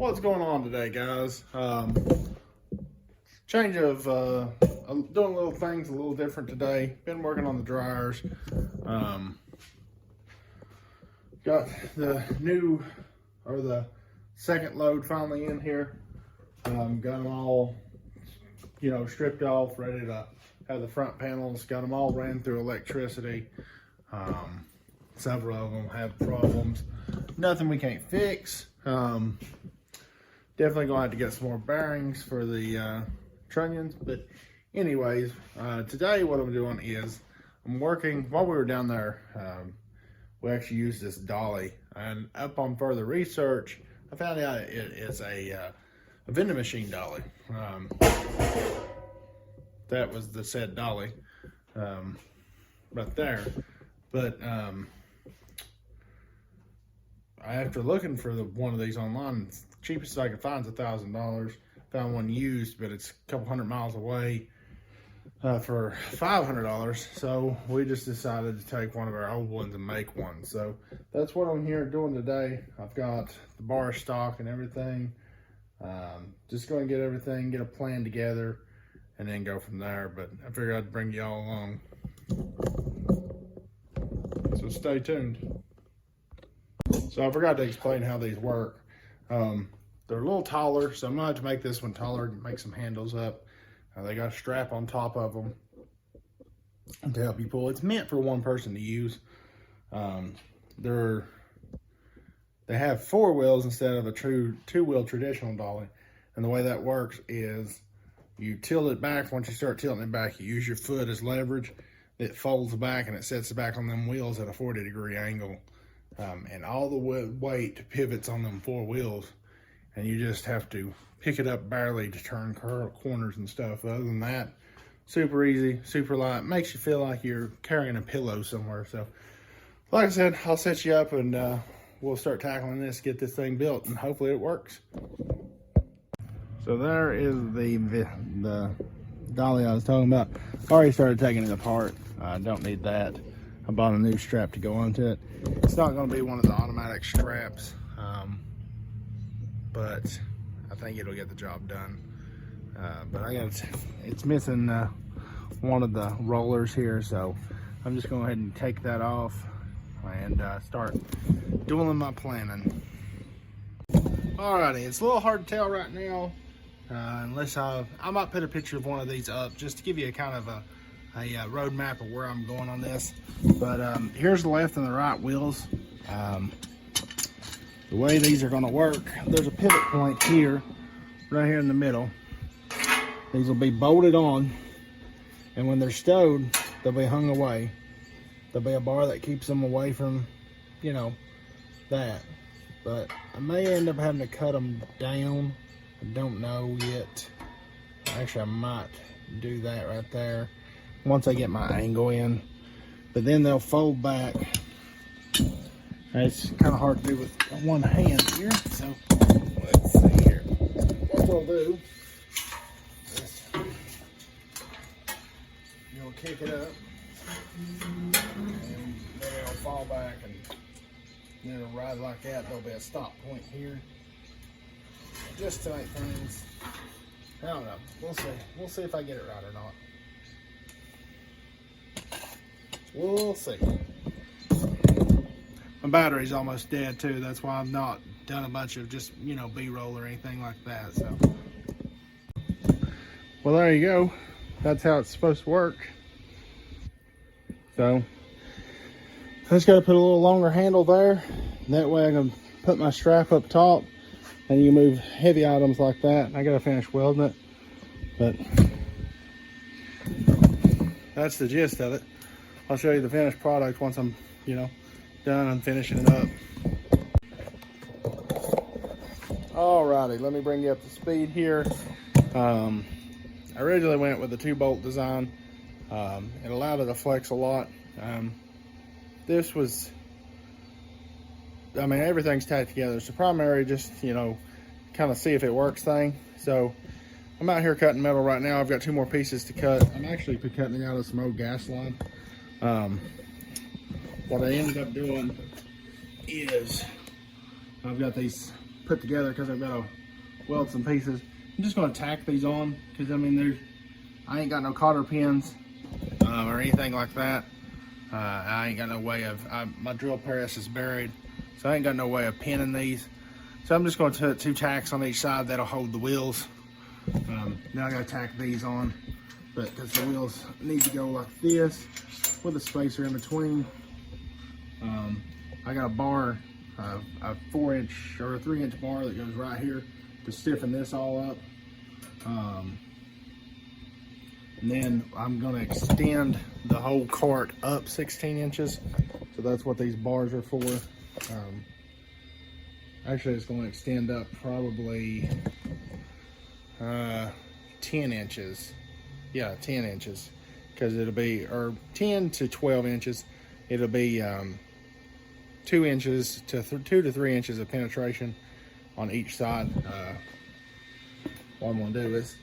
What's going on today, guys? Change of doing little things a little different today. Been working on the dryers. Got the new, or the second load finally in here. Got them all, stripped off, ready to have the front panels. Got them all ran through electricity. Several of them have problems. Nothing we can't fix. Definitely gonna have to get some more bearings for the trunnions. But anyways, today what I'm doing is I'm working, while we were down there, we actually used this dolly, and up on further research, I found out it is a vending machine dolly. That was the said dolly right there. But after looking for one of these online, cheapest I could find is $1,000. Found one used, but it's a couple hundred miles away for $500. So we just decided to take one of our old ones and make one. So that's what I'm here doing today. I've got the bar stock and everything. Just going to get everything, get a plan together, and then go from there. But I figured I'd bring y'all along. So stay tuned. So I forgot to explain how these work. They're a little taller, so I'm gonna have to make this one taller and make some handles up. They got a strap on top of them to help you pull. It's meant for one person to use. They have 4 wheels instead of a true 2-wheel traditional dolly. And the way that works is you tilt it back. Once you start tilting it back, you use your foot as leverage. It folds back and it sets it back on them wheels at a 40-degree angle. And all the weight pivots on them 4 wheels, and you just have to pick it up barely to turn corners and stuff. Other than that, super easy, super light, makes you feel like you're carrying a pillow somewhere. So like I said, I'll set you up and we'll start tackling this, get this thing built, and hopefully it works. So there is the dolly I was talking about. Already started taking it apart. I don't need that. I bought a new strap to go onto it. It's not going to be one of the automatic straps, but I think it'll get the job done. But it's missing one of the rollers here, so I'm just going to go ahead and take that off and start doing my planning. Alrighty, it's a little hard to tell right now, unless I might put a picture of one of these up just to give you a kind of a road map of where I'm going on this. But here's the left and the right wheels. The way these are going to work, there's a pivot point here, right here in the middle. These will be bolted on, and when they're stowed, they'll be hung away. There'll be a bar that keeps them away from, that. But I may end up having to cut them down. I don't know yet. Actually, I might do that right there once I get my angle in. But then they'll fold back. It's kind of hard to do with one hand here, so let's see here. What we'll do is you'll kick it up, and then it'll fall back, and then it'll ride like that. There'll be a stop point here, just to make things, I don't know, we'll see. We'll see if I get it right or not. We'll see. My battery's almost dead too. That's why I've not done a bunch of just, B-roll or anything like that. So, well, there you go. That's how it's supposed to work. So, I just got to put a little longer handle there. That way I can put my strap up top, and you move heavy items like that. I got to finish welding it, but that's the gist of it. I'll show you the finished product once I'm, done and finishing it up. Alrighty, let me bring you up to speed here. I originally went with the 2-bolt design. It allowed it to flex a lot. This was, everything's tacked together. It's the primary, just, kind of see if it works thing. So I'm out here cutting metal right now. I've got 2 more pieces to cut. I'm actually cutting it out of some old gas line. What I ended up doing is I've got these put together because I've got to weld some pieces. I'm just going to tack these on because I mean I ain't got no cotter pins or anything like that. I ain't got no way of, my drill press is buried, so I ain't got no way of pinning these. So I'm just going to put 2 tacks on each side that'll hold the wheels. Now I got to tack these on, but because the wheels need to go like this with a spacer in between. I got a bar, a 4-inch or a 3-inch bar that goes right here to stiffen this all up. And then I'm going to extend the whole cart up 16 inches. So that's what these bars are for. Actually, it's going to extend up probably 10 inches. Yeah, 10 inches. Because it'll be, or 10 to 12 inches. It'll be 2 inches to 2 to 3 inches of penetration on each side. What I'm going to do is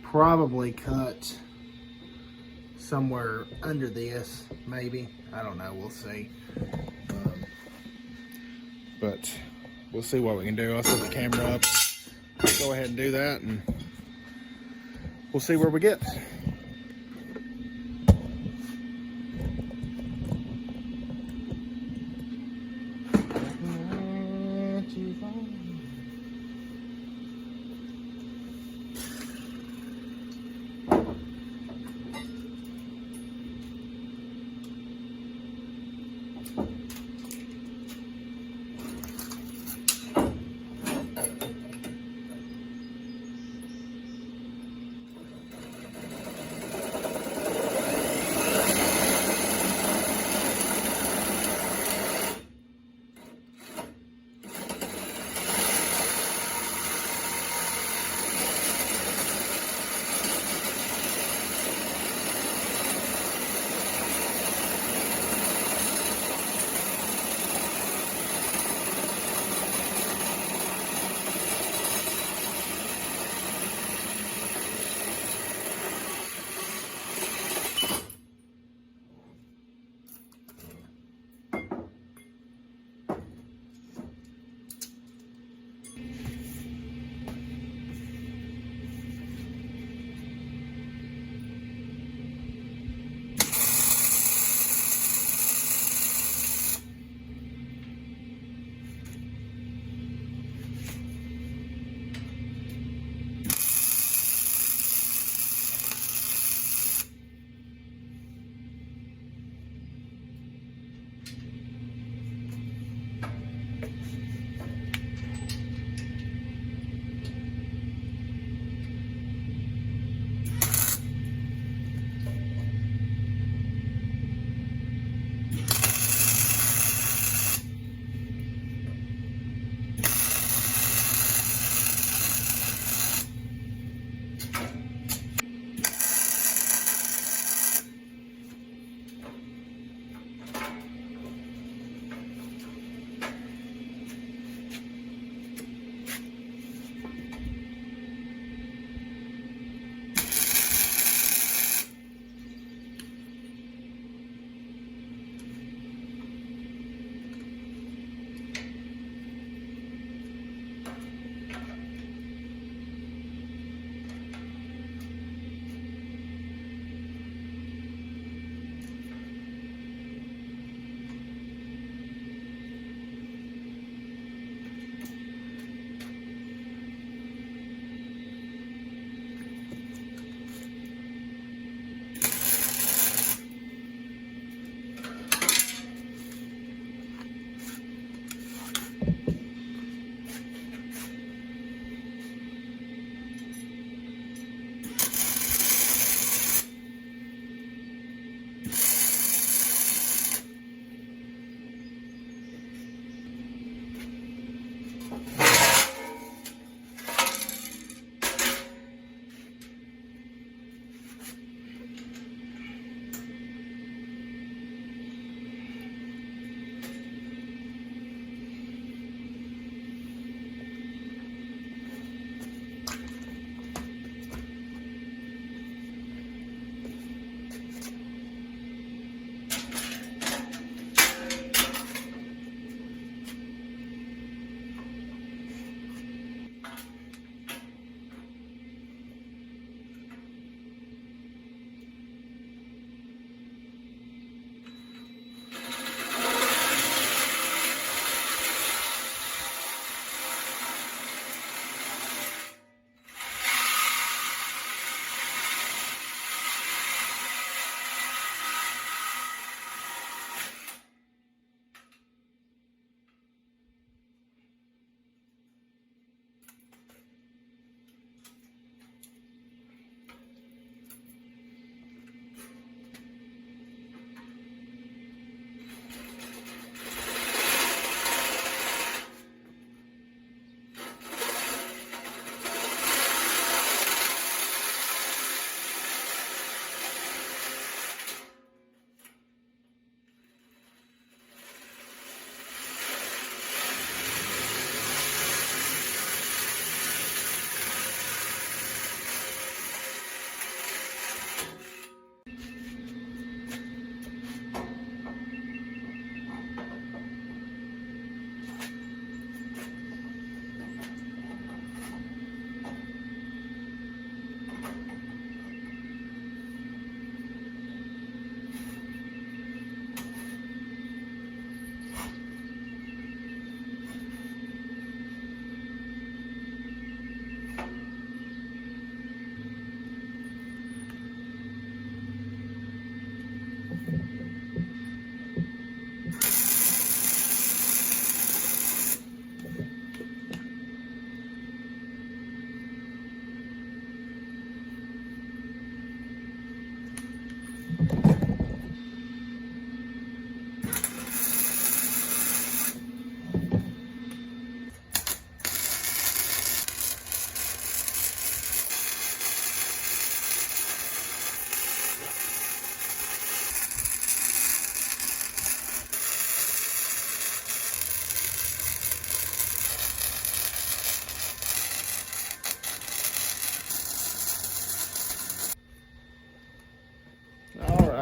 probably cut somewhere under this, maybe. I don't know, we'll see. But we'll see what we can do. I'll set the camera up, go ahead and do that, and we'll see where we get.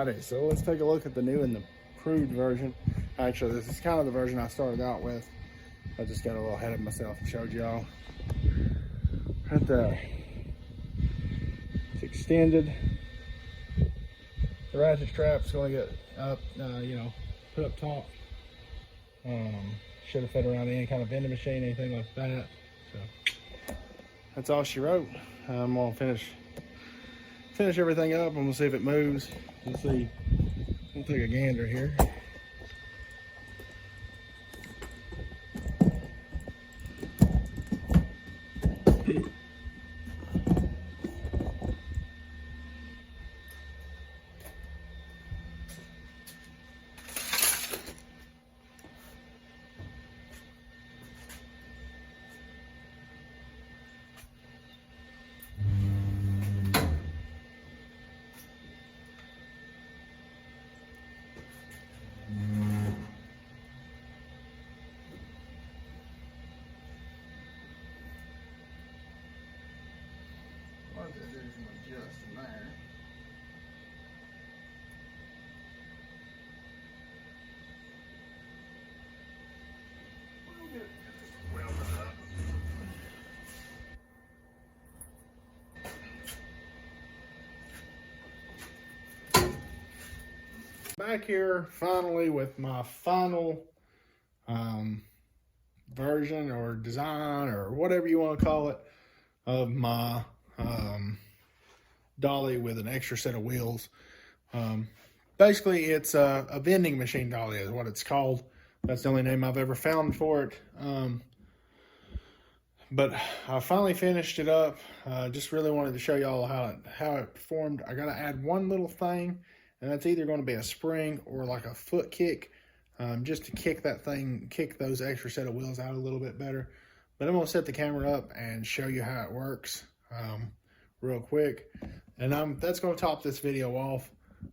Alrighty, so let's take a look at the new and the improved version. Actually, this is kind of the version I started out with. I just got a little ahead of myself and showed y'all. Right there. It's extended. The ratchet strap's going to get up, you know, put up top. Should have fit around any kind of vending machine, anything like that. So that's all she wrote. I'm gonna finish everything up, and we'll see if it moves. We'll see. We'll take a gander here. Back here finally with my final version or design or whatever you want to call it of my dolly with an extra set of wheels. Basically it's a vending machine dolly is what it's called. That's the only name I've ever found for it. But I finally finished it up. Just really wanted to show y'all how it performed. I got to add one little thing, and that's either going to be a spring or like a foot kick, just to kick those extra set of wheels out a little bit better. But I'm going to set the camera up and show you how it works real quick. And that's going to top this video off.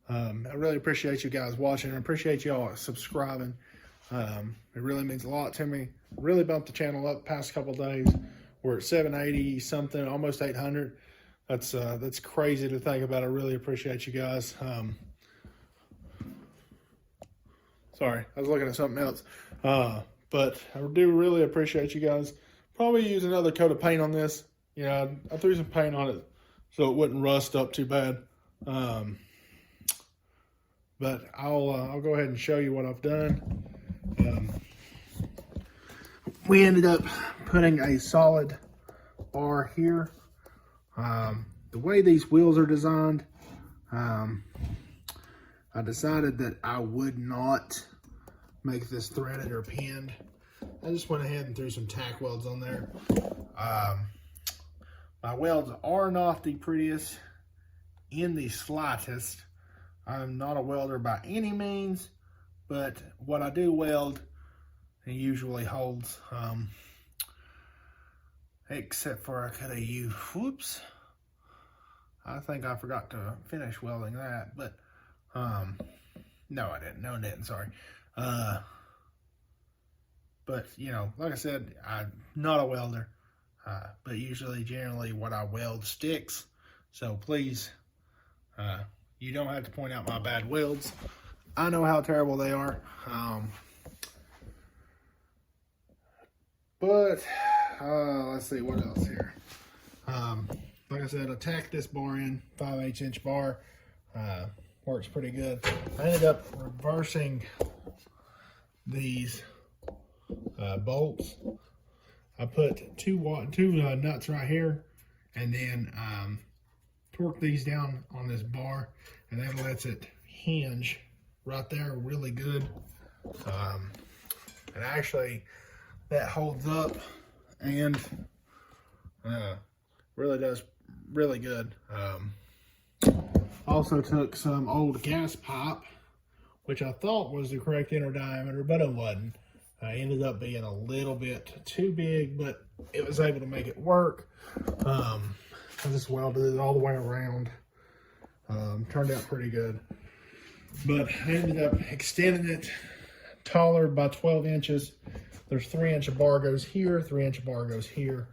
I really appreciate you guys watching. I appreciate y'all subscribing. It really means a lot to me. Really bumped the channel up the past couple days. We're at 780 something, almost 800. That's crazy to think about. I really appreciate you guys. Sorry, I was looking at something else. But I do really appreciate you guys. Probably use another coat of paint on this. You know, I threw some paint on it so it wouldn't rust up too bad. But I'll go ahead and show you what I've done. We ended up putting a solid bar here. The way these wheels are designed, I decided that I would not make this threaded or pinned. I just went ahead and threw some tack welds on there. My welds are not the prettiest in the slightest. I'm not a welder by any means, but what I do weld, it usually holds, except for I could have used, whoops, I think I forgot to finish welding that, but, no I didn't, sorry. But, you know, like I said, I'm not a welder, but generally what I weld sticks, so please, you don't have to point out my bad welds. I know how terrible they are. But let's see what else here. Like I said, I tacked this bar in, 5/8 inch bar. Works pretty good. I ended up reversing these bolts. I put two nuts right here, and then torque these down on this bar, and that lets it hinge right there really good. And actually that holds up and really does really good. Also took some old gas pipe, which I thought was the correct inner diameter, but it wasn't. Ended up being a little bit too big, but it was able to make it work. I just welded it all the way around. Turned out pretty good. But I ended up extending it taller by 12 inches. There's 3-inch bar goes here, 3-inch bar goes here.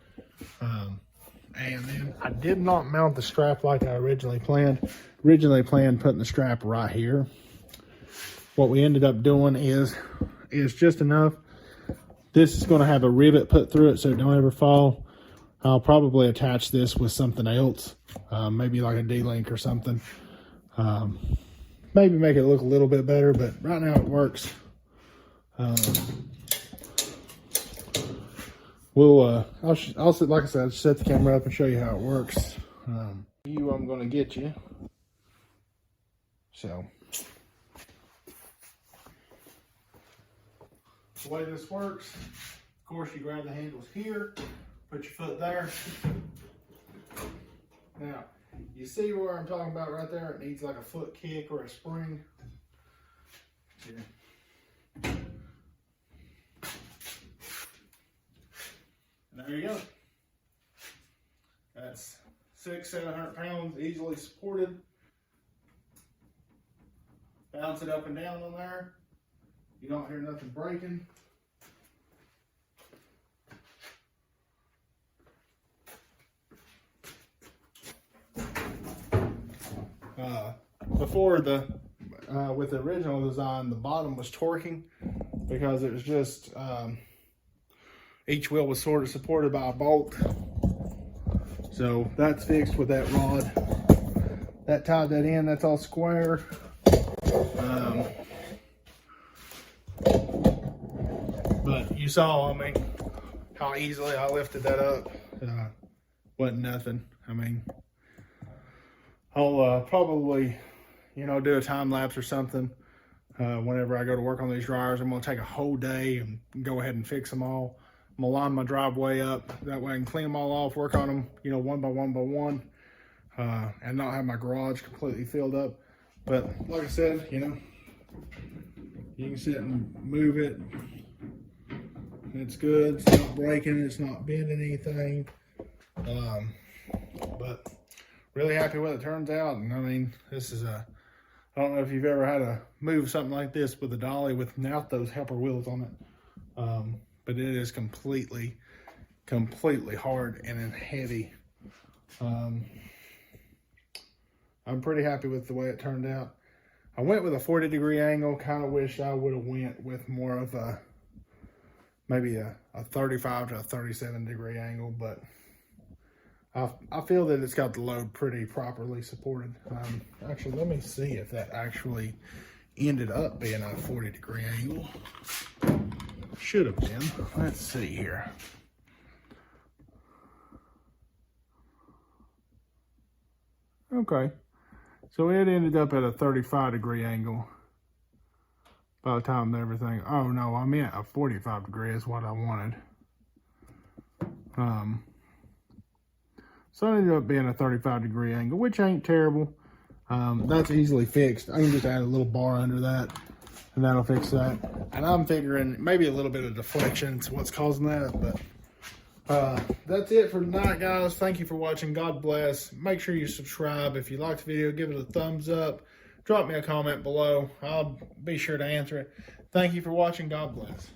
And then I did not mount the strap like I originally planned. originally planned putting the strap right here. What we ended up doing is just enough. This is going to have a rivet put through it so it don't ever fall. I'll probably attach this with something else, maybe like a D-link or something. Maybe make it look a little bit better, but right now it works. I'll sit, like I said, set the camera up and show you how it works. I'm going to get you. So, the way this works, of course, you grab the handles here, put your foot there. Now, you see where I'm talking about right there? It needs like a foot kick or a spring. Yeah. And there you go. That's 600-700 pounds, easily supported. Bounce it up and down on there. You don't hear nothing breaking. Before with the original design, the bottom was torquing because it was just each wheel was sort of supported by a bolt. So that's fixed with that rod. That tied that in. That's all square. But you saw, I mean, how easily I lifted that up. Wasn't nothing. I mean, I'll probably, do a time lapse or something. Whenever I go to work on these dryers, I'm going to take a whole day and go ahead and fix them all. I'm going to line my driveway up. That way I can clean them all off, work on them, one by one by one, and not have my garage completely filled up. But like I said, you can sit and move it. It's good. It's not breaking. It's not bending anything. But really happy with it turns out. And I mean, this is I don't know if you've ever had to move something like this with a dolly without those helper wheels on it. But it is completely hard and heavy. I'm pretty happy with the way it turned out. I went with a 40-degree angle. Kind of wish I would have went with more of a, maybe a 35 to a 37-degree angle, but I feel that it's got the load pretty properly supported. Actually, let me see if that actually ended up being a 40-degree angle. Should have been. Let's see here. Okay. So it ended up at a 35-degree angle by the time everything. Oh no, I meant a 45-degree is what I wanted. So it ended up being a 35-degree angle, which ain't terrible. That's easily fixed. I can just add a little bar under that, and that'll fix that. And I'm figuring maybe a little bit of deflection is what's causing that, but that's it for tonight, guys. Thank you for watching. God bless. Make sure you subscribe. If you liked the video, give it a thumbs up. Drop me a comment below. I'll be sure to answer it. Thank you for watching. God bless.